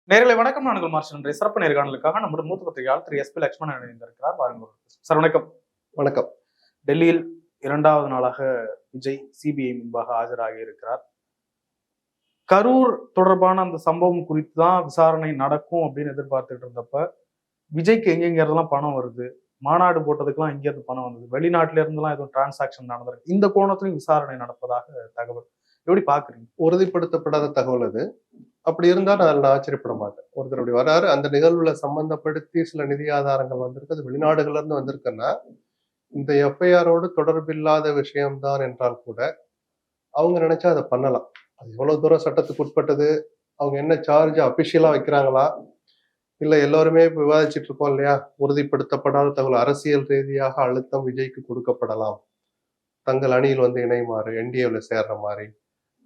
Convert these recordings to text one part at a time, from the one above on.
நேரலை வணக்கம். நான் மார்ஷல் என்ற சிறப்பு நேர்காணலுக்காக நம்முடைய மூத்த பத்திரிகையாளர் திரு எஸ் பி லட்சுமணன் இணைந்திருக்கிறார். வாருங்கள் சார். வணக்கம். வணக்கம். டெல்லியில் 2வது நாளாக விஜய் சிபிஐ முன்பாக ஆஜராகி இருக்கிறார். கரூர் தொடர்பான அந்த சம்பவம் குறித்து தான் விசாரணை நடக்கும் அப்படின்னு எதிர்பார்த்துட்டு இருந்தப்ப விஜய்க்கு எங்கெங்கெல்லாம் பணம் வருது, மாநாடு போட்டதுக்கெல்லாம் எங்க இருந்து பணம் வந்தது, வெளிநாட்டுல இருந்துலாம் எதுவும் டிரான்சாக்ஷன் நடந்திருக்கு, இந்த கோணத்திலையும் விசாரணை நடப்பதாக தகவல். எப்படி பாக்குறீங்க? உறுதிப்படுத்தப்படாத தகவல் அது. அப்படி இருந்தா நான் ஆச்சரியப்பட மாட்டேன். ஒருத்தர் அப்படி வராரு, அந்த நிகழ்வுல சம்பந்தப்படுத்தி சில நிதி ஆதாரங்கள் வந்திருக்கு, அது வெளிநாடுகள்ல இருந்து வந்திருக்குன்னா இந்த எஃப்ஐஆரோடு தொடர்பில்லாத விஷயம்தான் என்றால் கூட அவங்க நினைச்சா அதை பண்ணலாம். அது எவ்வளவு தூரம் சட்டத்துக்கு உட்பட்டது, அவங்க என்ன சார்ஜ் அபிஷியலா வைக்கிறாங்களா, இல்ல எல்லோருமே விவாதிச்சுட்டு இருக்கோம் இல்லையா, உறுதிப்படுத்தப்படாத தகவல் அரசியல் ரீதியாக அழுத்தம் விஜய்க்கு கொடுக்கப்படலாம். தங்கள் அணியில் வந்து இணையுமாறு, என்டிஏல சேர்ற மாதிரி,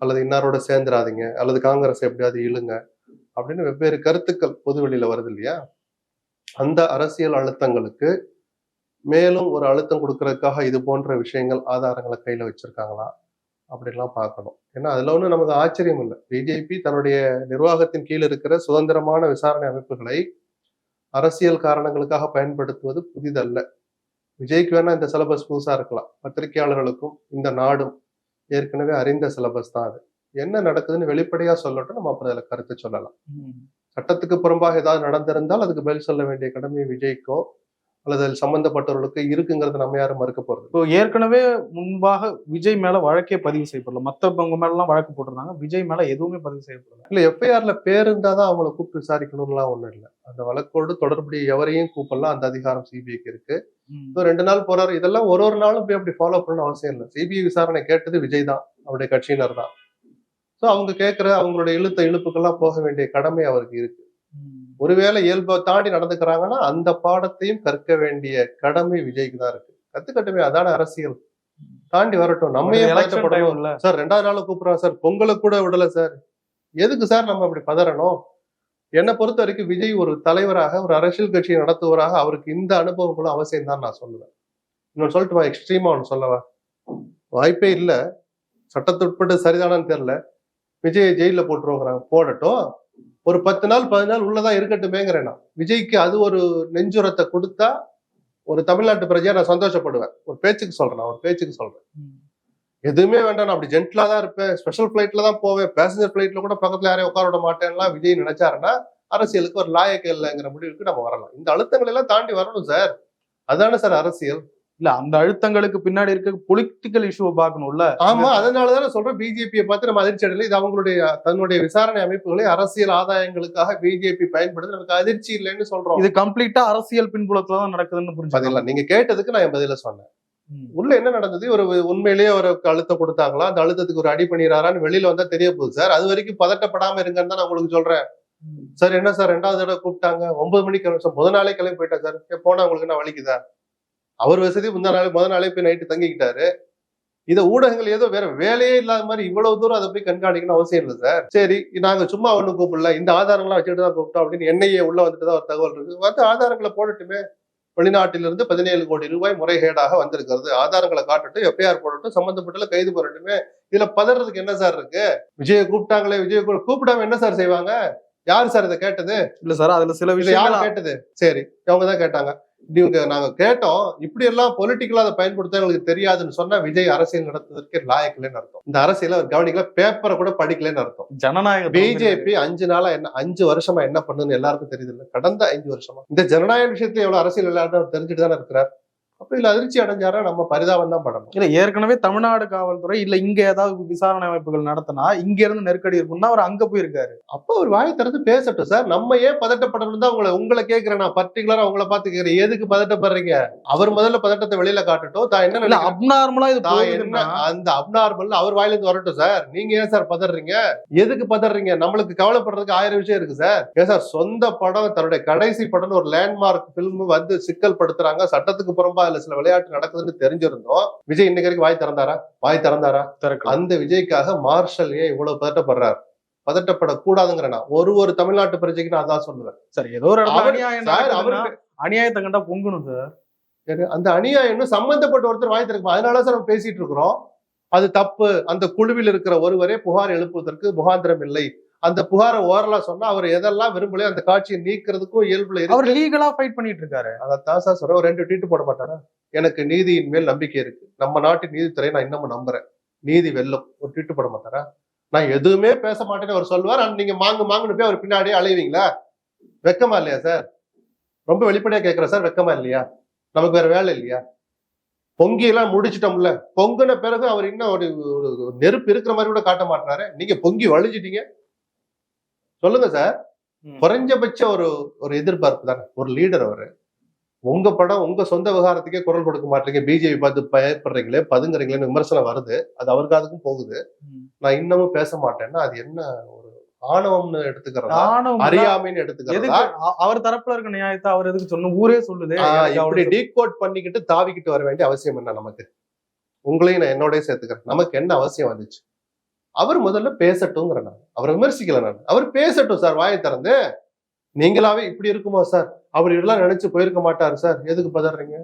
அல்லது இன்னாரோட சேர்ந்துடாதீங்க, அல்லது காங்கிரஸ் எப்படியாவது இழுங்க அப்படின்னு வெவ்வேறு கருத்துக்கள் பொதுவெளியில வருது இல்லையா. அந்த அரசியல் அழுத்தங்களுக்கு மேலும் ஒரு அழுத்தம் கொடுக்கறதுக்காக இது போன்ற விஷயங்கள் ஆதாரங்களை கையில வச்சிருக்காங்களா அப்படின்லாம் பார்க்கணும். ஏன்னா அதுல ஒன்றும் நமக்கு ஆச்சரியம் இல்லை. பிஜேபி தன்னுடைய நிர்வாகத்தின் கீழ் இருக்கிற சுதந்திரமான விசாரணை அமைப்புகளை அரசியல் காரணங்களுக்காக பயன்படுத்துவது புதிதல்ல. விஜய்க்கு வேணா இந்த சிலபஸ் புதுசா இருக்கலாம், பத்திரிகையாளர்களுக்கும் இந்த நாடும் ஏற்கனவே அறிந்த சிலபஸ் தான் அது. என்ன நடக்குதுன்னு வெளிப்படையா சொல்லட்டும், நம்ம அப்புறம் அதில் கருத்து சொல்லலாம். சட்டத்துக்கு புறம்பாக ஏதாவது நடந்திருந்தால் அதுக்கு பதில் சொல்ல வேண்டிய கடமை விஜய்க்கோ அல்லது அதில் சம்பந்தப்பட்டவர்களுக்கு இருக்குங்கிறத நம்ம யாரும் மறுக்க போறது. இப்போ ஏற்கனவே முன்பாக விஜய் மேல வழக்கே பதிவு செய்யப்படல, மத்தவங்க மேல எல்லாம் வழக்கு போட்டிருந்தாங்க, விஜய் மேல எதுவுமே பதிவு செய்யப்படல. இல்ல, எஃப்ஐஆர்ல பேர் இருந்தாதான் அவங்களை கூப்பிட்டு விசாரிக்கணும்லாம் ஒண்ணும் இல்லை. அந்த வழக்கோடு தொடர்புடைய எவரையும் கூப்பிடலாம், அந்த அதிகாரம் சிபிஐக்கு இருக்கு. 2 நாள் போறாரு, இதெல்லாம் ஒரு நாளும் போய் அப்படி ஃபாலோ பண்ணணும் அவசியம் இல்லை. சிபிஐ விசாரணை கேட்டது விஜய் தான், அவருடைய கட்சியினர் தான். ஸோ அவங்க கேட்கிற அவங்களுடைய இழுப்புக்கெல்லாம் போக வேண்டிய கடமை அவருக்கு இருக்கு. ஒருவேளை இயல்பை தாண்டி நடந்துக்கிறாங்கன்னா அந்த பாடத்தையும் கற்க வேண்டிய கடமை விஜய்க்கு தான் இருக்கு. கத்துக்கட்டுமே, அதான அரசியல். தாண்டி வரட்டும், நம்ம சார் 2வது நாள் கூப்பிடுறோம் சார், பொங்கலை கூட விடல சார், எதுக்கு சார் நம்ம அப்படி பதறணும்? என்னை பொறுத்த வரைக்கும் விஜய் ஒரு தலைவராக, ஒரு அரசியல் கட்சியை நடத்துவராக அவருக்கு இந்த அனுபவம் கூட அவசியம் தான் நான் சொல்லுவேன். இன்னொன்று சொல்லட்டுமா, எக்ஸ்ட்ரீமா ஒன்று சொல்லவா? வாய்ப்பே இல்லை, சட்டத்துட்பட்டு சரிதானான்னு தெரியல, விஜய் ஜெயில போட்டுருவோங்கிறாங்க, போடட்டும், ஒரு 10 நாள் 10 நாள் உள்ளதான் இருக்கட்டுமேங்கிறேன் நான். விஜய்க்கு அது ஒரு நெஞ்சுரத்தை கொடுத்தா ஒரு தமிழ்நாட்டு பிரஜையா நான் சந்தோஷப்படுவேன். ஒரு பேச்சுக்கு சொல்றேன், எதுவுமே வேண்டாம், நான் அப்படி ஜென்ட்லா தான் இருப்பேன், ஸ்பெஷல் பிளைட்ல தான் போவேன், பேசஞ்சர் பிளைட்ல கூட பக்கத்துல யாரையும் உட்கார விட மாட்டேன்லாம் விஜய் நினைச்சாருன்னா அரசியலுக்கு ஒரு லாயக்கு இல்லைங்கிற முடிவுக்கு நம்ம வரலாம். இந்த அழுத்தங்கள் எல்லாம் தாண்டி வரணும் சார், அதானே சார் அரசியல். இல்ல, அந்த அழுத்தங்களுக்கு பின்னாடி இருக்க பொலிட்டிக்கல் இஷ்யூவை பார்க்கணும்ல. ஆமா, அதனாலதான் சொல்றேன், பிஜேபியை பார்த்து நம்ம அதிர்ச்சி அடையல. இது அவங்களுடைய தன்னுடைய விசாரணை அமைப்புகளை அரசியல் ஆதாயங்களுக்காக பிஜேபி பயன்படுது, நமக்கு அதிர்ச்சி இல்லைன்னு சொல்றோம். இது கம்ப்ளீட்டா அரசியல் பின்புலத்துலதான் நடக்குதுன்னு புரிஞ்சுக்கலாம். நீங்க கேட்டதுக்கு நான் என் பதில சொன்னேன். உள்ள என்ன நடந்தது, ஒரு உண்மையிலேயே அவருக்கு அழுத்தம் கொடுத்தாங்களா, அந்த அழுத்தத்துக்கு ஒரு அடி பண்ணிடுறாரான்னு வெளியில வந்தா தெரிய போகுது சார். அது வரைக்கும் பதட்டப்படாம இருங்கன்னு தான் நான் உங்களுக்கு சொல்றேன். சார் என்ன சார் 2வது தடவை கூப்பிட்டாங்க, 9 மணிக்கு முதல் நாளே கிளம்பி போயிட்டா சார், போனா உங்களுக்கு என்ன வலிக்குதா? அவர் வசதி முதல் நாளே போய் நைட்டு தங்கிக்கிட்டாரு. இதை ஊடகங்கள் ஏதோ வேற வேலையே இல்லாத மாதிரி இவ்வளவு தூரம் அதை போய் கண்காணிக்கணும் அவசியம் இல்லை சார். சரி, நாங்க சும்மா ஒண்ணு கூப்பிடல, இந்த ஆதாரங்கள்லாம் வச்சுட்டு தான் கூப்பிட்டோம் அப்படின்னு என்ஐஏ உள்ள வந்துட்டு தான் ஒரு தகவல் இருக்கு, வந்து ஆதாரங்களை போடட்டுமே. வெளிநாட்டிலிருந்து 17 கோடி ரூபாய் முறைகேடாக வந்திருக்கிறது, ஆதாரங்களை காட்டட்டும், எஃப்ஐஆர் போடட்டும், சம்பந்தப்பட்ட கைது பண்ணட்டுமே. இதுல பதறதுக்கு என்ன சார் இருக்கு? விஜய கூப்பிட்டாங்களே, விஜய் கூப்பிடாம என்ன சார் செய்வாங்க? யாரு சார் இதை கேட்டது? இல்ல சார், அதுல சில விஷயம் யாரு கேட்டது? சரி, அவங்கதான் கேட்டாங்க. நாங்க கேட்டோம், இப்படி எல்லாம் பொலிட்டிக்கலா அதை பயன்படுத்த எங்களுக்கு தெரியாதுன்னு சொன்னா விஜய் அரசியல் நடத்துவதற்கு லாயக்கலன்னு அர்த்தம். இந்த அரசியல அவர் கவனிக்கல, பேப்பரை கூட படிக்கலன்னு அர்த்தம். ஜனநாயக பிஜேபி 5 வருஷமா என்ன பண்ணுன்னு எல்லாருக்கும் தெரியுது இல்ல, கடந்த 5 வருஷமா இந்த ஜனநாயக விஷயத்துல எவ்வளவு அரசியல் எல்லாரும் தெரிஞ்சுட்டு தானே இருக்கிறார். அப்ப இல்ல அதிர்ச்சி அடைஞ்சாரா நம்ம பரிதாபம் தான் படணும். இல்ல, ஏற்கனவே தமிழ்நாடு காவல்துறை இல்ல இங்க ஏதாவது விசாரணை அமைப்புகள் நடத்தினா இங்க இருந்து நெருக்கடி இருக்கும்னா அவர் அங்க போயிருக்காரு. அப்ப அவர் வாய் திறந்து பேசட்டும் சார். நம்ம ஏன் பதட்டப்படணும் தான் உங்களை கேட்கிறேன். நான் பர்டிகுலரா உங்களை பார்த்து கேட்கிறேன், எதுக்கு பதட்டப்படுறீங்க? அவர் முதல்ல பதட்டத்தை வெளியில காட்டட்டும். தான் என்ன அப்நார்மலா இது அந்த அப்நார்மல் அவர் வாயில இருந்து வரட்டும் சார். நீங்க ஏன் சார் பதறீங்க? எதுக்கு பதறீங்க? நம்மளுக்கு கவலைப்படுறதுக்கு 1000 விஷயம் இருக்கு சார். ஏன் சார் சொந்த படம், தன்னுடைய கடைசி படம், ஒரு லேண்ட்மார்க் பிலிம் வந்து சிக்கல் படுத்துறாங்க, சட்டத்துக்கு புறம்பா அதுல சில விளையாட்டு நடக்குதுன்னு தெரிஞ்சிருந்தோம். விஜய் இன்னைக்கு வரைக்கும் வாய் திறந்தாரா? அந்த விஜய்க்காக மார்ஷல் ஏன் இவ்வளவு பதட்டப்படுறாரு? பதட்டப்படக்கூடாதுங்கிற ஒரு தமிழ்நாட்டு பிரஜைக்கு நான் அதான் சொல்லுவேன். சார், ஏதோ ஒரு அநியாயத்தை கண்டா பொங்கணும் சார். அந்த அநியாயம் சம்பந்தப்பட்ட ஒருத்தர் வாய் திறக்கும், அதனால சார் நம்ம பேசிட்டு இருக்கிறோம். அது தப்பு. அந்த குழுவில் இருக்கிற ஒருவரே புகார் எழுப்புவதற்கு முகாந்திரம் இல்லை, அந்த புகாரை ஓரலா சொன்னா அவர் எதெல்லாம் விரும்பலையோ அந்த காட்சியை நீக்கிறதுக்கும் இயல்புல அவர் இருக்கு. லீகலா ஃபைட் பண்ணிட்டு இருக்காரு. அதான் சார் சொல்றேன். ஒரு 2 ட்வீட் போட மாட்டாரா? எனக்கு நீதியின் மேல் நம்பிக்கை இருக்கு, நம்ம நாட்டின் நீதித்துறையை நான் இன்னமும் நம்புறேன், நீதி வெல்லும். ஒரு ட்வீட் போட மாட்டாரா? நான் எதுவுமே பேச மாட்டேன்னு அவர் சொல்லுவார். நீங்க மாங்குன்னு போய் அவர் பின்னாடியே அலைவீங்களா? வெக்கமா இல்லையா சார்? ரொம்ப வெளிப்படையா கேட்கிறேன் சார், வெக்கமா இல்லையா? நமக்கு வேற வேலை இல்லையா? பொங்கி எல்லாம் முடிச்சிட்டோம்ல, பொங்குன பிறகு அவர் இன்னும் ஒரு நெருப்பு இருக்கிற மாதிரி கூட காட்ட மாட்டாரு. நீங்க பொங்கி வழிஞ்சிட்டீங்க. சொல்லுங்க சார். குறைஞ்சபட்ச ஒரு எதிர்பார்ப்பு தானே ஒரு லீடர். அவரு உங்க படம் உங்க சொந்த விவகாரத்துக்கே குரல் கொடுக்க மாட்டீங்க, பிஜேபி பார்த்து பயப்படுறீங்களே, பதுங்குறீங்களேன்னு விமர்சனம் வருது. அது அவருக்கு அதுக்கும் போகுது. நான் இன்னமும் பேச மாட்டேன்னா அது என்ன ஒரு ஆணவம்னு எடுத்துக்கிறதா, அறியாமைன்னு எடுத்துக்கிறதா? அவர் தரப்புல இருக்க நியாயத்தை அவர் எதுக்கு சொன்ன ஊரே சொல்லுது. இப்படி டீகோட் பண்ணிக்கிட்டு தாவிக்கிட்டு வர வேண்டிய அவசியம் என்ன நமக்கு? உங்களையும் நான் என்னோடய சேர்த்துக்கிறேன். நமக்கு என்ன அவசியம் வந்துச்சு? அவர் முதல்ல பேசட்டும்ங்கிற, நான் அவரை விமர்சிக்கல. நான் அவர் பேசட்டும் சார், வாயை திறந்து. நீங்களாவே இப்படி இருக்குமா சார், அவர் இதெல்லாம் நினைச்சு போயிருக்க மாட்டாரு சார், எதுக்கு பதறீங்க?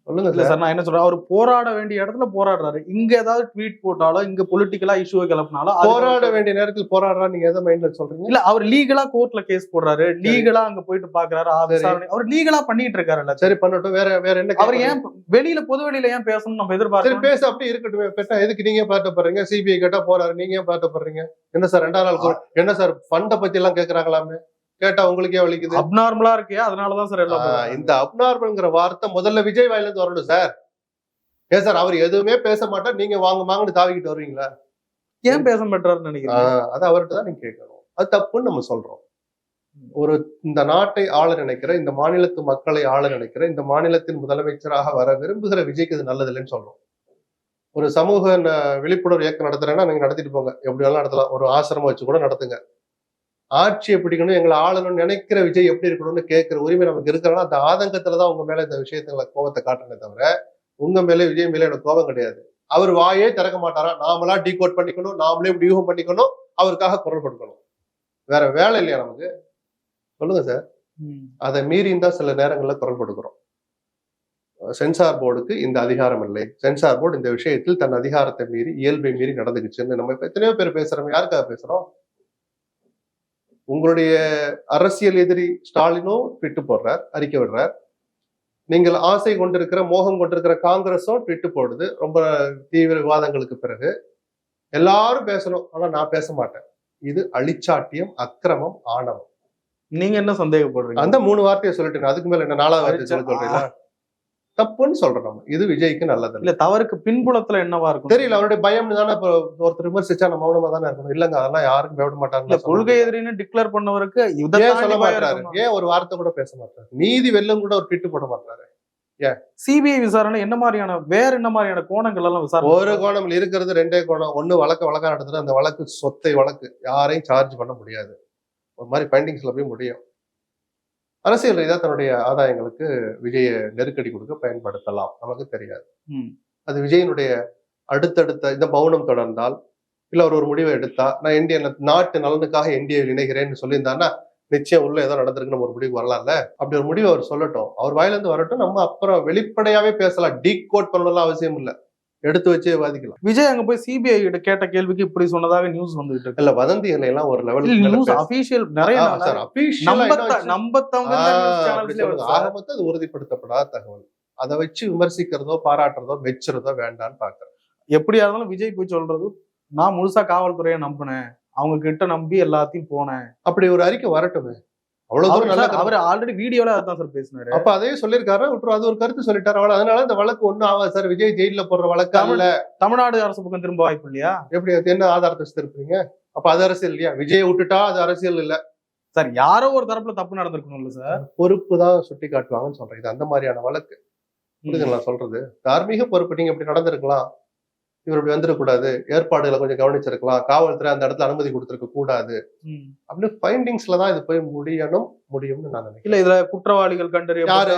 சொல்லுங்க சார். நான் என்ன சொல்றேன், அவர் போராட வேண்டிய இடத்துல போராடுறாரு. இங்க ஏதாவது ட்வீட் போட்டாலும், இங்க பொலிட்டிக்கலா இஷ்யூ கிளப்பினாலும் போராட வேண்டிய நேரத்தில் போராடுறா. நீங்க எதை மைண்ட்ல சொல்றீங்க? இல்ல, அவர் லீகலா கோர்ட்ல கேஸ் போடுறாரு, லீகலா அங்க போயிட்டு பாக்குறாரு, அவர் லீகலா பண்ணிட்டு இருக்காரு. சரி, பண்ணட்டும். வேற என்ன? அவர் ஏன் வெளியில பொது வெளியில ஏன் பேசணும் நம்ம எதிர்பார்க்கிறோம்? பேச அப்படி இருக்கட்டும். பெட்டா எதுக்கு நீங்க பாட்டப்படுறீங்க? சிபிஐ கேட்டா போறாரு, நீங்க ஏன் பாட்டப்படுறீங்க? என்ன சார் 2வது நாள் என்ன சார் ஃபண்ட பத்தி எல்லாம் கேக்குறாங்களாமே, கேட்டா உங்களுக்கே வலிக்குது. அப்நார்மலா இருக்கே, அதனாலதான் சார் எல்லாம். இந்த அப்நார்மல்ங்கிற வார்த்தை முதல்ல விஜய் வாயில இருந்து வரணும் சார். ஏன் சார் அவர் எதுவுமே பேச மாட்டார், நீங்க வாங்கன்னு தாவிக்கிட்டு வருவீங்களா? ஏன் பேச மாட்டாருன்னு நினைக்கிறேன். அது அவர்கிட்ட தான் நீங்க கேட்கணும். அது தப்புன்னு நம்ம சொல்றோம். இந்த நாட்டை ஆள நினைக்கிற, இந்த மாநிலத்து மக்களை ஆள நினைக்கிற, இந்த மாநிலத்தின் முதலமைச்சராக வர விரும்புகிற விஜய்க்கு இது நல்லது இல்லைன்னு சொல்றோம். ஒரு சமூக விழிப்புணர்வு இயக்கம் நடத்துறேன்னா நீங்க நடத்திட்டு போங்க, எப்படி வேணாலும் நடத்தலாம். ஒரு ஆசிரமம் வச்சு கூட நடத்துங்க. ஆட்சியை பிடிக்கணும், எங்களை ஆளணும்னு நினைக்கிற விஜய் எப்படி இருக்கணும்னு கேட்கிற உரிமை நமக்கு இருக்கிறனா, அந்த ஆதங்கத்துலதான் உங்க மேல இந்த விஷயத்துல கோபத்தை காட்டுறனே தவிர உங்க மேல விஜய் மேல எனக்கு கோபம் கிடையாது. அவர் வாயே திறக்க மாட்டாரா? நாமளா டீகோட் பண்ணிக்கணும், நாமளே வியூகம் பண்ணிக்கணும், அவருக்காக குரல் கொடுக்கணும். வேற வேலை இல்லையா நமக்கு? சொல்லுங்க சார். அதை மீறியும் தான் சில நேரங்கள்ல குரல் கொடுக்கிறோம். சென்சார் போர்டுக்கு இந்த அதிகாரம் இல்லை, சென்சார் போர்டு இந்த விஷயத்தில் தன் அதிகாரத்தை மீறி, இயல்பை மீறி நடந்துக்குச்சுன்னு நம்ம எத்தனையோ பேர் பேசுறோம். யாருக்காக பேசுறோம்? உங்களுடைய அரசியல் எதிரி ஸ்டாலினும் ட்விட்டு போடுறார், அறிக்கை விடுறார். நீங்கள் ஆசை கொண்டிருக்கிற, மோகம் கொண்டிருக்கிற காங்கிரஸும் ட்விட்டு போடுது. ரொம்ப தீவிர விவாதங்களுக்கு பிறகு எல்லாரும் பேசணும், ஆனா நான் பேச மாட்டேன். இது அழிச்சாட்டியம், அக்கிரமம், ஆணவம். நீங்க என்ன சந்தேகப்படுறீங்க? அந்த 3 வார்த்தையை சொல்லிட்டு அதுக்கு மேல என்ன 4வது வார்த்தை சொல்றீங்களா? தப்புன்னு சொல்றோம் நம்ம. இது விஜய்க்கு நல்லது இல்ல. தவறுக்கு பின்புலத்துல என்னவா இருக்கும் தெரியல. அவருடைய பயம் தானே. ஒருத்தர் விமர்சிச்சா நம்ம மௌனமா தானே இருக்கணும். இல்லங்க, அதெல்லாம் யாருக்கும் பயப்பட மாட்டாங்க. கொள்கை எதிரின்னு டிக்ளேர் பண்ணவருக்கு ஏன் சொல்ல மாட்டாரு? ஏன் ஒரு வார்த்தை கூட பேச மாட்டாரு? நீதி வெல்லும் கூட ஒரு ட்வீட் போட மாட்டாரு. ஏன்? சிபிஐ விசாரணை என்ன மாதிரியான, வேற என்ன மாதிரியான கோணங்கள் எல்லாம் விசாரணை? ஒரு கோணம் இருக்கிறது, 2 கோணம். ஒண்ணு வழக்கா நடத்துறது, அந்த வழக்கு சொத்தை வழக்கு, யாரையும் சார்ஜ் பண்ண முடியாது. ஒரு மாதிரி ஃபைண்டிங்ஸ்ல போய் முடியும். அரசியல் ரீதியா தன்னுடைய ஆதாயங்களுக்கு விஜய நெருக்கடி கொடுக்க பயன்படுத்தலாம், நமக்கு தெரியாது. அது விஜயனுடைய அடுத்தடுத்த இந்த மௌனம் தொடர்ந்தால், இல்ல ஒரு முடிவை எடுத்தா, நான் இந்திய நாட்டு நலனுக்காக என்டிஏவில் இணைகிறேன்னு சொல்லியிருந்தான்னா நிச்சயம் உள்ள ஏதோ நடந்திருக்கு, நம்ம ஒரு முடிவு வரலாம்ல. அப்படி ஒரு முடிவு அவர் சொல்லட்டும், அவர் வாயில இருந்து வரட்டும். நம்ம அப்புறம் வெளிப்படையாவே பேசலாம். டீகோட் பண்ணலாம் அவசியம் இல்ல, எடுத்து வச்சே வாதிக்கலாம். விஜய் அங்க போய் சிபிஐ கிட்ட கேட்ட கேள்விக்கு இப்படி சொன்னதாக நியூஸ் வந்துட்டு இருக்கு. இல்ல, வதந்திகளை எல்லாம் ஒரு லெவலுக்கு நியூஸ் அபிஷியல் நிறைய ஆரம்பத்தை அது உறுதிப்படுத்தப்படாத தகவல். அதை வச்சு விமர்சிக்கிறதோ, பாராட்டுறதோ, மெச்சுறதோ வேண்டான்னு பாக்குறேன். எப்படியா இருந்தாலும் விஜய் போய் சொல்றது, நான் முழுசா காவல்துறையை நம்பினேன், அவங்க கிட்ட நம்பி எல்லாத்தையும் போனேன், அப்படி ஒரு அறிக்கை வரட்டுமே. அவ்வளவு தூரம் நல்லா. அவர் ஆல்ரெடி வீடியோல அதான் சார் பேசினாரு. அப்ப அதையும் சொல்லியிருக்காரு, விட்டுரும். அது ஒரு கருத்து சொல்லிட்டாரு. அதனால இந்த வழக்கு ஒண்ணும் ஆகாது சார். விஜய் ஜெயில போடுற வழக்கு அல்ல. தமிழ்நாடு அரசு பக்கம் திரும்ப வாய்ப்பு இல்லையா? எப்படி? என்ன ஆதாரத்தை திருப்பீங்க? அப்ப அது அரசியல் இல்லையா? விஜய் விட்டுட்டா அது அரசியல் இல்ல சார். யாரோ ஒரு தரப்புல தப்பு நடந்திருக்கணும்ல சார். பொறுப்பு தான் சுட்டி காட்டுவாங்கன்னு சொல்றேன். இது அந்த மாதிரியான வழக்கு. புரியுதுங்களா சொல்றது? தார்மீக பொறுப்பு. நீங்க இப்படி நடந்திருக்கலாம், இவர் இப்படி வந்துடக்கூடாது, ஏற்பாடுகளை கொஞ்சம் கவனிச்சிருக்கலாம், காவல்துறை அந்த இடத்துல அனுமதி கொடுத்திருக்க கூடாது அப்படின்னு ஃபைண்டிங்ஸ்ல தான் இது போய் முடியும்னு நான் நினைக்கிறேன். இல்ல, இதுல குற்றவாளிகள் கண்டறிய யாரு?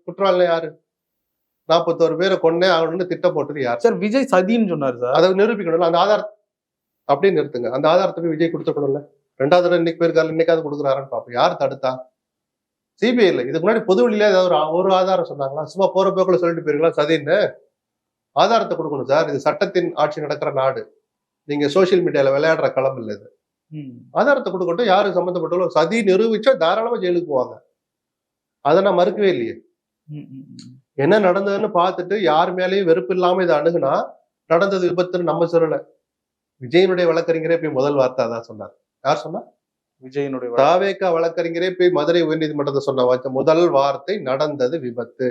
குற்றவாளி யாரு? 41 பேரை கொன்னே அவனு திட்டம் போட்டது யார் சார்? விஜய் சதின்னு சொன்னாரு சார். அதை நிரூபிக்கணும்ல. அந்த ஆதாரம் அப்படியே நிறுத்துங்க. அந்த ஆதாரத்தை போய் விஜய் கொடுத்துக்கணும்ல. 2வது தடவை இன்னைக்கு போயிருக்காரு, இன்னைக்காவது கொடுக்குறாருன்னு பாப்போம். யார் தடுத்தா? சிபிஐ இல்ல. இதுக்கு முன்னாடி பொது வெளியில ஏதாவது ஒரு ஆதாரம் சொன்னாங்களா? சும்மா போற போக்குல சொல்லிட்டு போயிருக்கலாம் சதின்னு. ஆதாரத்தை கொடுக்கணும் சார். இது சட்டத்தின் ஆட்சி நடக்கிற நாடு. நீங்க சோசியல் மீடியால விளையாடுற களம் இல்ல இது. ஆதாரத்தை கொடுக்கட்டும். யாருக்கு சம்மந்தப்பட்டாலும் சதி நிரூபிச்சா தாராளமா ஜெயிலுக்கு போவாங்க. அதை நான் மறுக்கவே இல்லையே. என்ன நடந்ததுன்னு பார்த்துட்டு யார் மேலேயும் வெறுப்பு இல்லாம இதை அணுகுனா நடந்தது விபத்துன்னு நம்ம சொல்லல. விஜயனுடைய வழக்கறிஞரே போய் முதல் வார்த்தை அதான் சொன்னார். யார் சொன்னா? விஜயனுடைய தாவேகா வழக்கறிஞரே போய் மதுரை உயர்நீதிமன்றத்தை சொன்ன முதல் வார்த்தை நடந்தது விபத்து.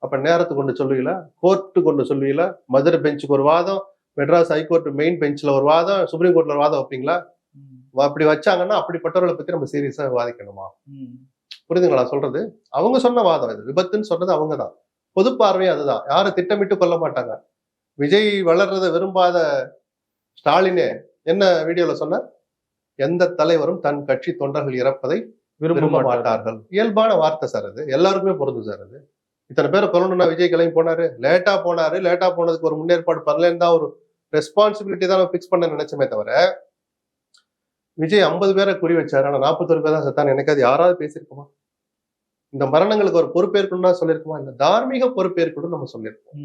அப்ப நேரத்துக்கு கொண்டு சொல்லுவீங்களா? கோர்ட்டு கொண்டு சொல்லுவீங்களா? மதுரை பெஞ்சுக்கு ஒரு வாதம், மெட்ராஸ் ஹைகோர்ட் மெயின் பெஞ்ச்ல ஒரு வாதம், சுப்ரீம் கோர்ட்ல ஒரு வாதம் வைப்பீங்களா? அப்படி வச்சாங்கன்னா அப்படிப்பட்டவர்களை பத்தி நம்ம சீரியஸா விவாதிக்கணுமா? புரியுதுங்களா சொல்றது? அவங்க சொன்ன வாதம் இது. விபத்துன்னு சொன்னது அவங்கதான். பொது பார்வை அதுதான். யாரும் திட்டமிட்டு கொல்ல மாட்டாங்க. விஜய் வளர்றதை விரும்பாத ஸ்டாலினே என்ன வீடியோல சொன்ன? எந்த தலைவரும் தன் கட்சி தொண்டர்கள் இறப்பதை விரும்ப மாட்டார்கள். இயல்பான வார்த்தை சார் அது. எல்லாருக்குமே பொருந்தும் சார் அது. இத்தனை பேரை கொல்லணும்னா விஜய் கிளம்பி போனாரு, லேட்டா போனதுக்கு ஒரு முன்னேற்பாடு பண்ணலன்னு தான் ஒரு ரெஸ்பான்சிபிலிட்டி தான் பிக்ஸ் பண்ண நினைச்சமே தவிர, விஜய் 50 பேரை குறி வச்சாரு, ஆனா 41 பேர் தான் செத்தான்னு எனக்கு அது யாராவது பேசியிருக்குமா? இந்த மரணங்களுக்கு ஒரு பொறுப்பேற்கணும்னா சொல்லியிருக்குமா? இந்த தார்மீக பொறுப்பேற்கணும் நம்ம சொல்லியிருக்கோம்.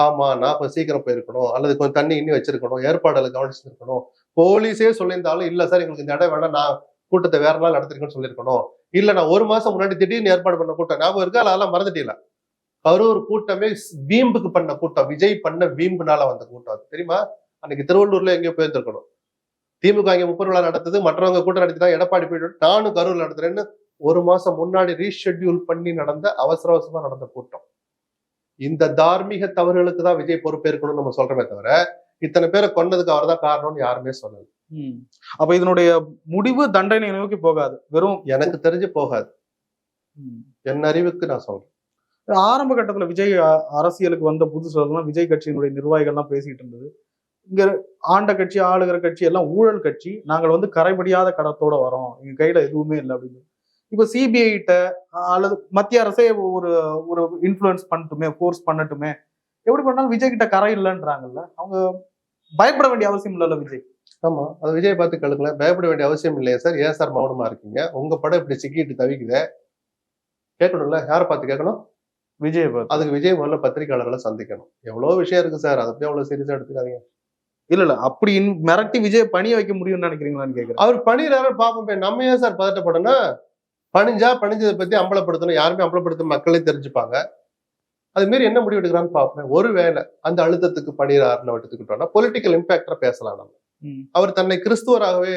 ஆமா, நான் இப்ப சீக்கிரம் போயிருக்கணும், அல்லது கொஞ்சம் தண்ணி இன்னி வச்சிருக்கணும், ஏற்பாடுகளை கவனிச்சிருக்கணும். போலீஸே சொல்லியிருந்தாலும் இல்ல சார் எங்களுக்கு இந்த இடம் வேணாம், நான் கூட்டத்தை வேற நாள் நடத்திருக்கேன்னு சொல்லியிருக்கணும். இல்ல நான் 1 மாசம் முன்னாடி திடீர்னு ஏற்பாடு பண்ண கூட்டம் ஞாபகம் இருக்கா? அதெல்லாம் மறந்துட்டீங்களா? கரூர் கூட்டமே வீம்புக்கு பண்ண கூட்டம், விஜய் பண்ண வீம்புனால வந்த கூட்டம் அது தெரியுமா? அன்னைக்கு திருவள்ளூர்ல எங்கேயோ போயிருந்திருக்கணும். திமுக இங்க 30 விழா நடத்துது, மற்றவங்க கூட்டம் நடத்திதான் எடப்பாடி போயிட்டு நானும் கரூர் நடத்துறேன்னு 1 மாசம் முன்னாடி ரீஷெட்யூல் பண்ணி நடந்த அவசரமா நடந்த கூட்டம். இந்த தார்மீக தவறுகளுக்கு தான் விஜய் பொறுப்பேற்கணும்னு நம்ம சொல்றோமே தவிர, இத்தனை பேரை கொன்னதுக்கு அவர் தான் காரணம்னு யாருமே சொல்லல. அப்ப இதனுடைய முடிவு தண்டனை நோக்கி போகாது, வெறும் எனக்கு தெரிஞ்சு போகாது. என் அறிவுக்கு நான் சொல்றேன். ஆரம்ப கட்டத்துல விஜய் அரசியலுக்கு வந்த புதுசுலாம் விஜய் கட்சியினுடைய நிர்வாகிகள்லாம் பேசிட்டு இருந்தது, இங்க ஆண்ட கட்சி ஆளுகிற கட்சி எல்லாம் ஊழல் கட்சி, நாங்கள் கரைபடியாத கடத்தோட வரோம், எங்க கையில எதுவுமே இல்லை அப்படின்னு. இப்ப சிபிஐ கிட்ட அல்லது மத்திய அரசே ஒரு ஒரு இன்ஃபுளுன்ஸ் பண்ணட்டுமே, ஃபோர்ஸ் பண்ணட்டுமே, எப்படி பண்ணாலும் விஜய் கிட்ட கரை இல்லைன்றாங்கல்ல. அவங்க பயப்பட வேண்டிய அவசியம் இல்லைல்ல விஜய்? ஆமா, அது விஜய் பார்த்து கழுக்கல. பயப்பட வேண்டிய அவசியம் இல்லையா சார்? ஏன் சார் மௌனமா இருக்கீங்க? உங்க படம் இப்படி சிக்கிட்டு தவிக்குதே, கேட்கணும்ல. யாரை பார்த்து கேட்கணும்? விஜய் பார்த்து. அதுக்கு விஜய் முதல்ல பத்திரிகையாளர்களை சந்திக்கணும். எவ்வளவு விஷயம் இருக்கு சார், அதை போய் அவ்வளவு சீரியஸா எடுத்துக்காதீங்க. இல்ல அப்படி மிரட்டி விஜய் பணிய வைக்க முடியும்னு நினைக்கிறீங்களான்னு கேட்கிறேன். அவர் பணியாளர் பாப்போம். நம்ம ஏன் சார் பதட்டப்படணும்? பணிஞ்சதை பத்தி அம்பலப்படுத்தணும். யாருமே அம்பலப்படுத்த மக்களே தெரிஞ்சுப்பாங்க. அது மாரி என்ன முடிவு எடுக்கிறான்னு பார்ப்பேன். ஒருவேளை அந்த அழுத்தத்துக்கு பணியாளர்னு எடுத்துக்கிட்டோம்னா பொலிட்டிக்கல் இம்பாக்டா பேசலாம் நம்ம. அவர் தன்னை கிறிஸ்துவராகவே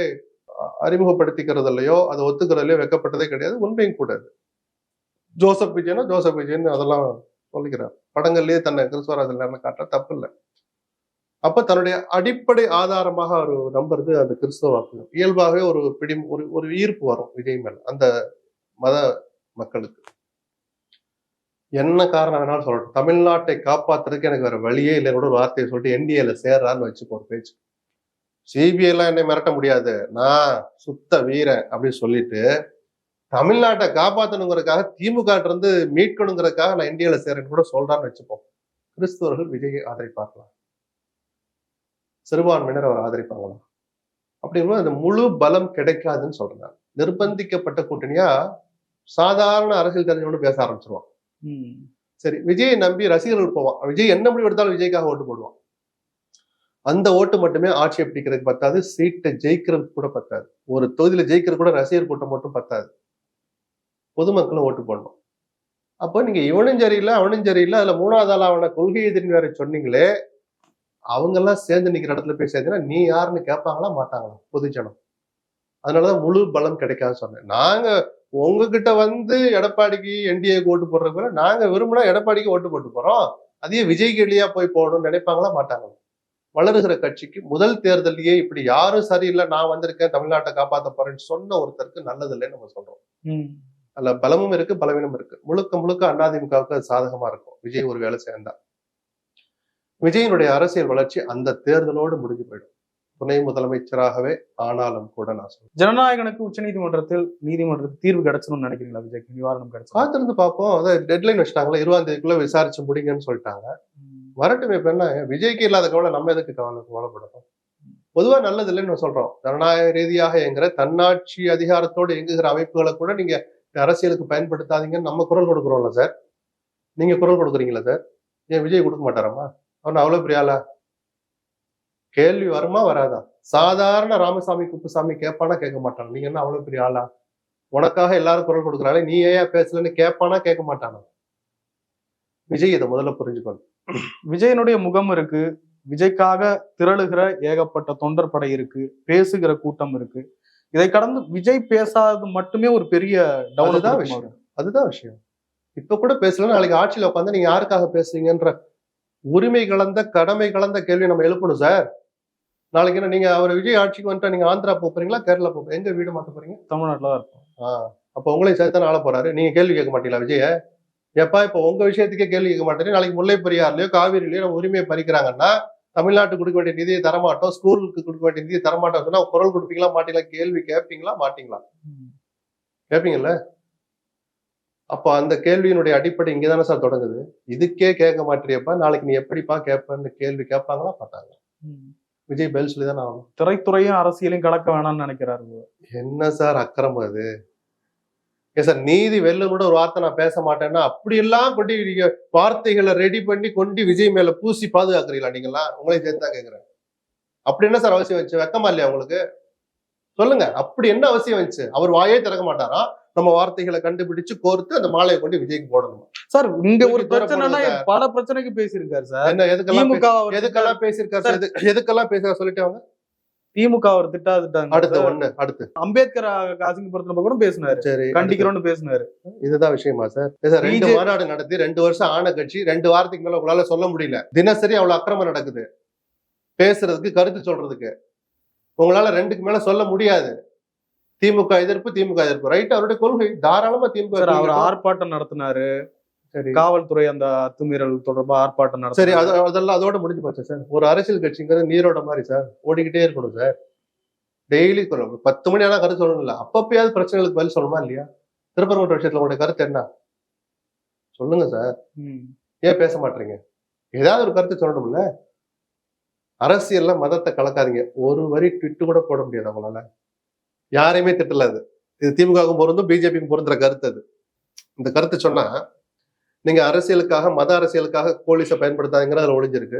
அறிமுகப்படுத்திக்கிறதுலையோ அதை ஒத்துக்கிறதுலையோ வெக்கப்பட்டதே கிடையாது. உண்மையும் கூட ஜோசப் விஜயன் அதெல்லாம் சொல்லிக்கிறார். படங்கள்லயே தன்னை கிறிஸ்துவராக காட்ட தப்பு இல்லை. அப்ப தன்னுடைய அடிப்படை ஆதாரமாக அவர் நம்புறது அந்த கிறிஸ்தவ வாக்குகள். இயல்பாகவே ஒரு ஈர்ப்பு வரும் விஜய் மேல அந்த மத மக்களுக்கு. என்ன காரணம் வேணாலும் சொல்லட்டும், தமிழ்நாட்டை காப்பாத்துறதுக்கு எனக்கு வேற வழியே இல்லை கூட ஒரு வார்த்தையை சொல்லிட்டு என்டிஏல சேர்றான்னு வச்சுக்கோ ஒரு பேச்சு. சிபிஐ எல்லாம் என்னை மிரட்ட முடியாது, நான் சுத்த வீரன் அப்படின்னு சொல்லிட்டு தமிழ்நாட்டை காப்பாற்றணுங்கிறதுக்காக திமுக இருந்து மீட்கணுங்கிறதுக்காக நான் என்டிஏல சேர்றேன்னு கூட சொல்றான்னு வச்சுப்போம். கிறிஸ்தவர்கள் விஜயை ஆதரிப்பார்களா? சிறுபான்மையினர் அவர் ஆதரிப்பாங்களா? அப்படிங்கும்போது அந்த முழு பலம் கிடைக்காதுன்னு சொல்றாங்க. நிர்பந்திக்கப்பட்ட கூட்டணியா சாதாரண அரசியல் தெரிஞ்சவனு பேச ஆரம்பிச்சிருவான். சரி, விஜயை நம்பி ரசிகர்கள் போவான். விஜய் என்ன முடிவு எடுத்தாலும் விஜய்க்காக ஓட்டு போடுவான். அந்த ஓட்டு மட்டுமே ஆட்சியை பிடிக்கிறதுக்கு பத்தாது, சீட்டை ஜெயிக்கிறதுக்கு கூட பத்தாது. ஒரு தொகுதியில ஜெயிக்கிறது கூட ரசிகர் கூட்டம் மட்டும் பத்தாது, பொதுமக்களும் ஓட்டு போடணும். அப்போ நீங்க இவனும் சரியில்லை அவனும் சரியில்லை, அதுல 3வது ஆள் அவனை கொள்கை எதிர்ன்னு வேற சொன்னீங்களே, அவங்க எல்லாம் சேர்ந்து நிக்கிற இடத்துல போய் சேர்ந்தீங்கன்னா நீ யாருன்னு கேட்பாங்களா மாட்டாங்களா பொதுஜனம்? அதனாலதான் முழு பலம் கிடைக்காதுன்னு சொன்னேன். நாங்க உங்ககிட்ட எடப்பாடிக்கு என்டிஏக்கு ஓட்டு போடுறது போல நாங்க விரும்பினா எடப்பாடிக்கு ஓட்டு போட்டு போறோம், அதையே விஜய்க்கு எளியா போய் போகணும்னு நினைப்பாங்களா மாட்டாங்களா? வளருகிற கட்சிக்கு முதல் தேர்தலையே இப்படி யாரும் சரியில்லை, நான் வந்திருக்கேன் தமிழ்நாட்டை காப்பாற்ற போறேன்னு சொன்ன ஒருத்தருக்கு நல்லது இல்லைன்னு நம்ம சொல்றோம். அதுல பலமும் இருக்கு பலவீனம் இருக்கு. முழுக்க அதிமுகவுக்கு அது சாதகமா இருக்கும் விஜய் ஒரு வேலை சேர்ந்தா. விஜயனுடைய அரசியல் வளர்ச்சி அந்த தேர்தலோடு முடிஞ்சு போயிடும், துணை முதலமைச்சராகவே ஆனாலும் கூட. நான் சொல்றேன், ஜனநாயகனுக்கு உச்சநீதிமன்றத்தில் தீர்வு கிடைச்சணும்னு நினைக்கிறீங்களா? விஜய்க்கு நிவாரணம் கிடைச்சு காத்திருந்து பார்ப்போம். அதாவது டெட்லைன் வச்சுட்டாங்களா, 20ஆம் தேதிக்குள்ள விசாரிச்சு முடிங்கன்னு சொல்லிட்டாங்க. வரட்டும். இப்ப என்ன, விஜய்க்கு இல்லாத கவலை நம்ம எதுக்கு கவலைப்படணும்? பொதுவா நல்லது இல்லைன்னு சொல்றோம். ஜனநாயக ரீதியாக என்கிற தன்னாட்சி அதிகாரத்தோடு இயங்குகிற அமைப்புகளை கூட நீங்க அரசியலுக்கு பயன்படுத்தாதீங்கன்னு நம்ம குரல் கொடுக்குறோம்ல சார். நீங்க குரல் கொடுக்குறீங்களா சார்? ஏன் விஜய் கொடுக்க மாட்டாராமா? அவன் அவ்வளவு பெரிய ஆளா? கேள்வி வருமா வராதா? சாதாரண ராமசாமி குப்புசாமி கேட்பானா கேட்க மாட்டானா? நீங்க என்ன அவ்வளவு பெரிய ஆளா? உனக்காக எல்லாரும் குரல் கொடுக்குறாங்களே, நீ ஏன் பேசலன்னு கேட்பானா கேட்க மாட்டானா? விஜய் இதை முதல்ல புரிஞ்சுக்கணும். விஜயனுடைய முகம் இருக்கு, விஜய்க்காக திரளுகிற ஏகப்பட்ட தொண்டர் படை இருக்கு, பேசுகிற கூட்டம் இருக்கு. இதை கடந்து விஜய் பேசாதது மட்டுமே ஒரு பெரிய அதுதான் டெவலப் விஷயம். அதுதான் விஷயம். இப்ப கூட பேசல, நாளைக்கு ஆட்சியில உட்காந்து நீங்க யாருக்காக பேசுறீங்கன்ற உரிமை கலந்த கடமை கலந்த கேள்வி நம்ம எழுப்பணும் சார். நாளைக்கு என்ன நீங்க அவர் விஜய் ஆட்சிக்கு வந்துட்டா நீங்க ஆந்திரா போறீங்களா, கேரளா போறீங்க, எங்க வீடு மாத்த போறீங்க? தமிழ்நாட்டுல தான் இருக்கும். அப்ப உங்களையும் சேர்த்தான ஆள போறாரு. நீங்க கேள்வி கேட்க மாட்டீங்களா விஜய? எப்பா இப்ப உங்க விஷயத்துக்கே கேள்வி கேட்க மாட்டேன், நாளைக்கு முல்லை பெரியார்லயோ காவிரிலயோ நம்ம உரிமையை பறிக்கிறாங்கன்னா தமிழ்நாட்டுக்கு கொடுக்க வேண்டிய நிதியை தரமாட்டோம், ஸ்கூலுக்கு கொடுக்க வேண்டிய நிதியை தரமாட்டோம் சொன்னா குரல் கொடுப்பீங்களா மாட்டீங்களா? கேள்வி கேட்பீங்களா மாட்டீங்களா? கேட்பீங்கல்ல? அப்ப அந்த கேள்வியினுடைய அடிப்படை இங்கதானே சார் தொடங்குது. இதுக்கே கேட்க மாட்டியப்பா நாளைக்கு நீ எப்படிப்பா கேட்பன்னு கேள்வி கேட்பாங்களா மாட்டாங்க? விஜய் பதில் சொல்லிதானே ஆகணும். திரைத்துறையும் அரசியலையும் கலக்க வேணாம்னு நினைக்கிறாரு. என்ன சார் அக்கிரமம் அது? ஏன் சார் நீதி வெல்லும் கூட ஒரு வார்த்தை நான் பேச மாட்டேன்னா அப்படியெல்லாம் கொண்டு நீங்க வார்த்தைகளை ரெடி பண்ணி கொண்டு விஜய் மேல பூசி பாதுகாக்கிறீங்களா நீங்களாம்? உங்களையும் சேர்த்து தான் கேட்கிறேன். அப்படி என்ன சார் அவசியம் வந்துச்சு? வெக்கமா இல்லையா உங்களுக்கு? சொல்லுங்க, அப்படி என்ன அவசியம் வந்துச்சு? அவர் வாயே திறக்க மாட்டாரா? நம்ம வார்த்தைகளை கண்டுபிடிச்சு கோர்த்து அந்த மாலையை கொண்டு விஜய்க்கு போடணும் சார். இங்க ஒரு பிரச்சனைனா பல பிரச்சனைக்கு பேசியிருக்காரு சார். என்ன எதுக்கெல்லாம் பேசியிருக்காரு சார்? எதுக்கெல்லாம் பேசுற சொல்லிட்டு அவங்க திமுக அவர் திட்டாதிட்டாங்க. அடுத்து அம்பேத்கர் அசிங்கப்படுத்தினப்ப கூட பேசினாரு, சரி கண்டிக்கிறோம்னு பேசினாரு. இதுதான் விஷயமா சார்? 2 மாநாடு நடத்தி 2 வருஷம் ஆன கட்சி 2 வாரத்துக்கு மேல உங்களால சொல்ல முடியல. தினசரி அவ்வளவு அக்கிரமம் நடக்குது. பேசுறதுக்கு கருத்து சொல்றதுக்கு உங்களால 2க்கு மேல சொல்ல முடியாது. திமுக எதிர்ப்பு ரைட், அவருடைய கொள்கை. தாராளமா திமுக அவர் ஆர்ப்பாட்டம் நடத்தினாரு. காவல்துறை அந்த அத்துமீறல் தொடர்பா ஆர்ப்பாட்டம் நடத்த. சரி, அதெல்லாம் அதோட முடிஞ்சு போச்சு சார். ஒரு அரசியல் கட்சிங்கிறது நீரோட மாதிரி சார், ஓடிக்கிட்டே இருக்கணும் சார். டெய்லி 10 மணி ஆனா கருத்து சொல்லணும் இல்ல, அப்பப்பயாவது பிரச்சனைகளுக்கு பதில் சொல்லணுமா இல்லையா? திருப்பரங்குன்ற விஷயத்துல உங்களுடைய கருத்து என்ன சொல்லுங்க சார். ஏன் பேச மாட்டீங்க? ஏதாவது ஒரு கருத்து சொல்லணும்ல. அரசியல்ல மதத்தை கலக்காதீங்க. ஒரு வரி ட்விட்டு கூட போட முடியாது அவங்களால. யாரையுமே திட்டல. அது இது திமுகவுக்கும் பொருந்தும் பிஜேபிக்கும் பொருந்துற கருத்து. அது இந்த கருத்து சொன்னா நீங்க அரசியலுக்காக மத அரசியலுக்காக போலீஸை பயன்படுத்தாதீங்கிற அதுல ஒளிஞ்சிருக்கு.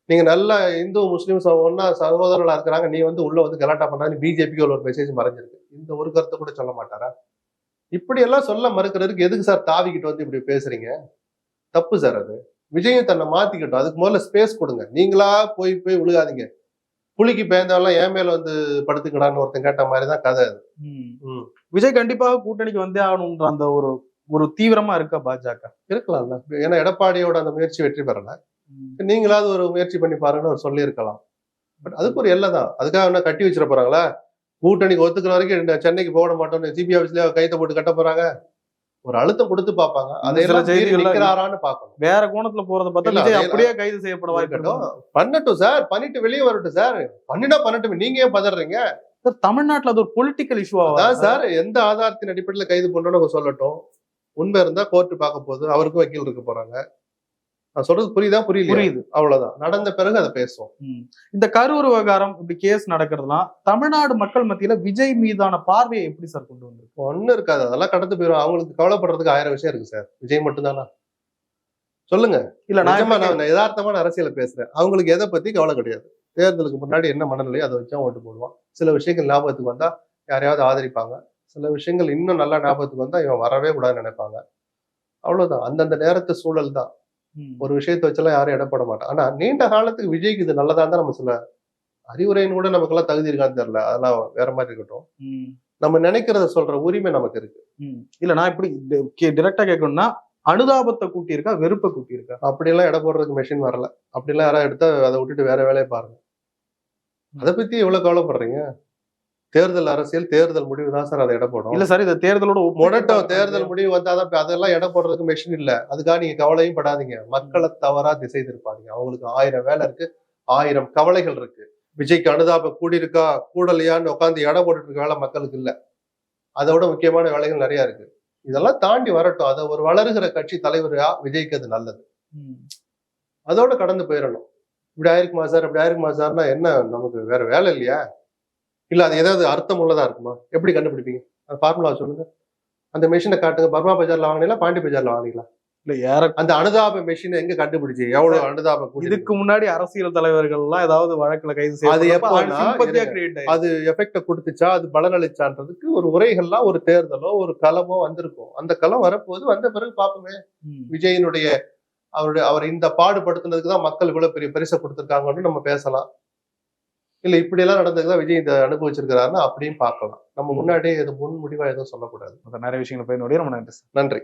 நீங்க நல்லா இந்து முஸ்லீம் ஒன்னா சகோதரர்களா இருக்கிறாங்க, நீ உள்ள கலாட்டா பண்ணாது பிஜேபிக்கு ஒரு மெசேஜ் மறைஞ்சிருக்கு. இந்த ஒரு கருத்தை கூட சொல்ல மாட்டாரா? இப்படி எல்லாம் சொல்ல மறுக்கிறதுக்கு எதுக்கு சார் தாவிக்கிட்டு இப்படி பேசுறீங்க? தப்பு சார். அது விஜயும் தன்னை மாத்திக்கிட்டோம். அதுக்கு முதல்ல ஸ்பேஸ் கொடுங்க. நீங்களா போய் விழுகாதீங்க. புலிக்கு பயந்தாலும் என் மேல படுத்துக்கடான்னு ஒருத்தன் கேட்ட மாதிரிதான் கதை அது. விஜய் கண்டிப்பாக கூட்டணிக்கு வந்தே ஆகணும்ன்ற அந்த ஒரு தீவிரமா இருக்கா பாஜக? இருக்கலாம்ல. ஏன்னா எடப்பாடியோட அந்த முயற்சி வெற்றி பெறல. நீங்களாவது ஒரு முயற்சி பண்ணி பாருங்கன்னு அவர் சொல்லி இருக்கலாம். பட் அதுக்கு ஒரு எல்லைதான். அதுக்காக என்ன கட்டி வச்சிட போறாங்களா? கூட்டணிக்கு ஒத்துக்கிற வரைக்கும் சென்னைக்கு போட மாட்டோம்னு சிபி ஆபீஸ்ல கைத்த போட்டு கட்ட போறாங்க. ஒரு அழுத்தம் கொடுத்து பாப்பாங்க. அதெல்லாம் செய்திகளான்னு பாக்கணும். வேற கோணத்துல போறத பார்த்தா விஜய் அப்படியே கைது செய்யப்பட வாய்ப்பு. பண்ணட்டும் சார், பண்ணிட்டு வெளியே வரட்டும் சார். பண்ணட்டும். நீங்க ஏன் பதறீங்க? தமிழ்நாட்டுல அது ஒரு பொலிட்டிக்கல் இஷ்யூவா சார்? எந்த ஆதாரத்தின் அடிப்படையில கைது பண்றோம்னு சொல்லட்டும். உண்மை இருந்தா கோர்ட்டு பார்க்க போகுது, அவருக்கும் வக்கீல் இருக்க போறாங்க. நான் சொல்றது புரியுது. அவ்வளவுதான். நடந்த பிறகு அதை பேசுவோம். இந்த கரூர் விவகாரம் இப்படி கேஸ் நடக்கிறதுலாம் தமிழ்நாடு மக்கள் மத்தியில விஜய் மீதான பார்வையை எப்படி சார் கொண்டு வந்து? ஒண்ணு இருக்காது, அதெல்லாம் கடந்து போயிடும். அவங்களுக்கு கவலைப்படுறதுக்கு 1000 விஷயம் இருக்கு சார். விஜய் மட்டும்தானா? சொல்லுங்க. இல்ல நான் யதார்த்தமான அரசியலை பேசுறேன். அவங்களுக்கு எதை பத்தி கவலை கிடையாது. தேர்தலுக்கு முன்னாடி என்ன மனநிலையோ அதை வச்சா ஓட்டு போடுவான். சில விஷயங்கள் ஞாபகத்துக்கு வந்தா யாரையாவது ஆதரிப்பாங்க. சில விஷயங்கள் இன்னும் நல்லா ஞாபகத்துக்கு வந்தா இவன் வரவே கூடாதுன்னு நினைப்பாங்க. அவ்வளவுதான். அந்தந்த நேரத்து சூழல் தான். ஒரு விஷயத்தை வச்செல்லாம் யாரும் இடப்பட மாட்டான். ஆனா நீண்ட காலத்துக்கு விஜய்க்கு இது நல்லதா தான் நம்ம சில அறிவுரைன்னு கூட நமக்கு எல்லாம் தகுதி இருக்கான்னு தெரியல. அதெல்லாம் வேற மாதிரி இருக்கட்டும். நம்ம நினைக்கிறத சொல்ற உரிமை நமக்கு இருக்கு. இல்ல நான் இப்படி டைரக்டா கேட்கணும்னா அனுதாபத்தை கூட்டி இருக்கா, வெறுப்பை கூட்டி இருக்கா? அப்படியெல்லாம் இட போடுறதுக்கு மெஷின் வரல. அப்படிலாம் யாராவது எடுத்தா அதை விட்டுட்டு வேற வேலையை பாருங்க. அதை பத்தி எவ்வளவு கவலைப்படுறீங்க? தேர்தல் அரசியல், தேர்தல் முடிவு தான் சார் அதை இட போடும். இல்ல சார், இந்த தேர்தலோட முடட்டம் தேர்தல் முடிவு வந்தாதான் அதெல்லாம் இட போடுறதுக்கு மெஷின் இல்ல. அதுக்காக நீங்க கவலையும் படாதீங்க. மக்களை தவறா திசை திருப்பாதீங்க. அவங்களுக்கு 1000 வேலை இருக்கு, 1000 கவலைகள் இருக்கு. விஜய்க்கு அனுதாபம் கூடி இருக்கா கூடலையான்னு உட்காந்து இட போட்டுட்டு இருக்க வேலை மக்களுக்கு இல்ல. அதோட முக்கியமான வேலைகள் நிறைய இருக்கு. இதெல்லாம் தாண்டி வரட்டும். அதை ஒரு வளருகிற கட்சி தலைவரா விஜய்க்கு அது நல்லது. அதோட கடந்து போயிடணும். இப்படி ஆயிருக்குமா சார்னா என்ன, நமக்கு வேற வேலை இல்லையா? இல்ல அது ஏதாவது அர்த்தம் உள்ளதா இருக்குமா? எப்படி கண்டுபிடிப்பீங்க? அந்த ஃபார்முலா சொல்லுங்க. அந்த மெஷினை காட்டுங்க. பர்மா பஜார்ல வாங்கினீங்களா, பாண்டி பஜார்ல வாங்கினீங்களா? இல்ல ஏற அந்த அனுதாப மெஷின் எங்க கண்டுபிடிச்சு எவ்வளவு அனுதாப கூட்டி இதுக்கு முன்னாடி அரசியல் தலைவர்கள் எல்லாம் ஏதாவது வழக்குல கைது அது எப்போன்னா, செய்யப்பட்டப்ப அது எஃபெக்ட கொடுத்துச்சா, அது பலனளிச்சான்றதுக்கு ஒரு உரைகள்லாம், ஒரு தேர்தலோ ஒரு களமோ வந்திருக்கும். அந்த களம் வரப்போது, வந்த பிறகு பார்ப்போமே. விஜயனுடைய அவர் இந்த பாடுபடுத்தினதுக்கு தான் மக்கள் இவ்வளவு பெரிய பரிசை கொடுத்திருக்காங்கன்னு நம்ம பேசலாம். இல்ல இப்படி எல்லாம் நடந்ததுதான் விஜய் இந்த அனுபவிச்சிருக்கிறாருன்னா அப்படியும் பார்க்கலாம். நம்ம முன்னாடியே இது முன் முடிவா எதுவும் சொல்லக்கூடாது. நிறைய விஷயங்களை போய் நம்ம நன்றி. நன்றி.